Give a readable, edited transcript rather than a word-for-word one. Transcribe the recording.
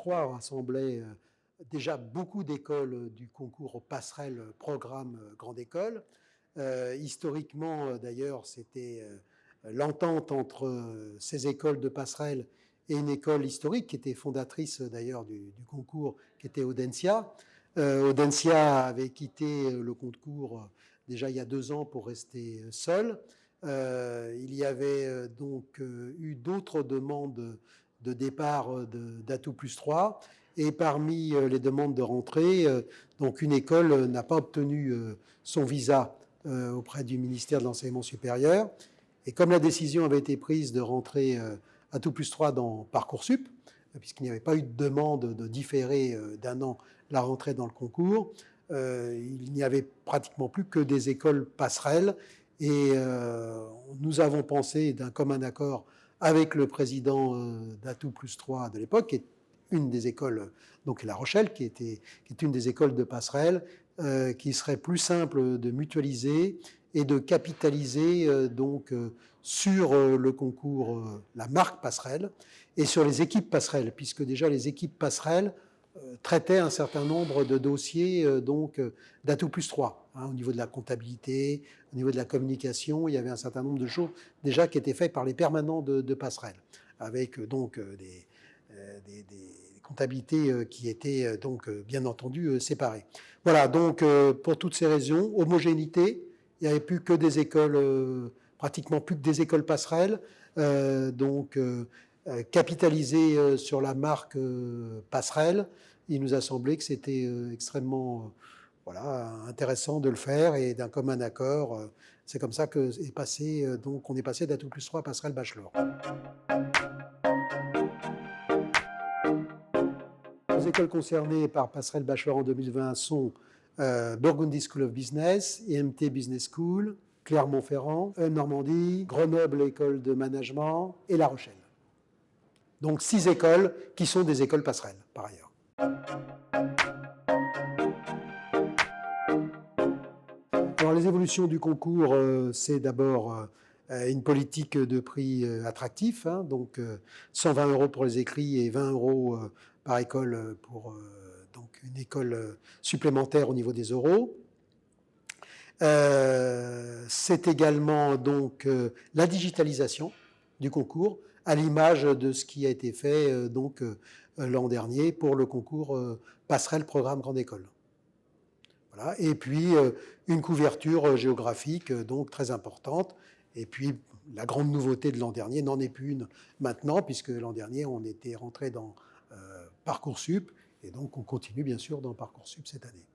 3 rassemblait déjà beaucoup d'écoles du concours passerelle programme grande école. Historiquement, d'ailleurs, c'était l'entente entre ces écoles de passerelle et une école historique qui était fondatrice d'ailleurs du concours, qui était Audencia. Audencia avait quitté le concours déjà il y a 2 ans pour rester seul. Il y avait donc eu d'autres demandes de départ d'Atout plus 3. Et parmi les demandes de rentrée, donc une école n'a pas obtenu son visa auprès du ministère de l'Enseignement supérieur. Et comme la décision avait été prise de rentrer Atout plus 3 dans Parcoursup, puisqu'il n'y avait pas eu de demande de différer d'1 an la rentrée dans le concours, il n'y avait pratiquement plus que des écoles passerelles. Et nous avons pensé d'un commun accord avec le président d'Atout plus 3 de l'époque, qui est une des écoles, donc La Rochelle, qui est une des écoles de passerelle, qui serait plus simple de mutualiser et de capitaliser sur le concours, la marque passerelle, et sur les équipes passerelles, puisque déjà les équipes passerelles traitaient un certain nombre de dossiers d'Atout plus 3, au niveau de la comptabilité, au niveau de la communication. Il y avait un certain nombre de choses déjà qui étaient faites par les permanents de passerelle, avec des comptabilités qui étaient bien entendu séparées. Voilà, donc pour toutes ces raisons, homogénéité, il n'y avait plus que des écoles, pratiquement plus que des écoles passerelles, capitaliser sur la marque passerelle. Il nous a semblé que c'était extrêmement intéressant de le faire, et d'un commun accord, c'est comme ça que est passé, on est passé d'Atout plus 3 à passerelle bachelor. Les écoles concernées par passerelle bachelor en 2020 sont Burgundy School of Business, EMT Business School, Clermont-Ferrand, Normandie, Grenoble École de Management et La Rochelle. Donc 6 écoles qui sont des écoles passerelles, par ailleurs. Alors les évolutions du concours, c'est d'abord une politique de prix attractif, donc 120 € pour les écrits et 20 € par école pour une école supplémentaire au niveau des euros. C'est également la digitalisation du concours, à l'image de ce qui a été fait l'an dernier pour le concours passerelle programme grande école. Voilà. Et puis une couverture géographique très importante. Et puis la grande nouveauté de l'an dernier n'en est plus une maintenant, puisque l'an dernier on était rentré dans Parcoursup, et donc on continue bien sûr dans Parcoursup cette année.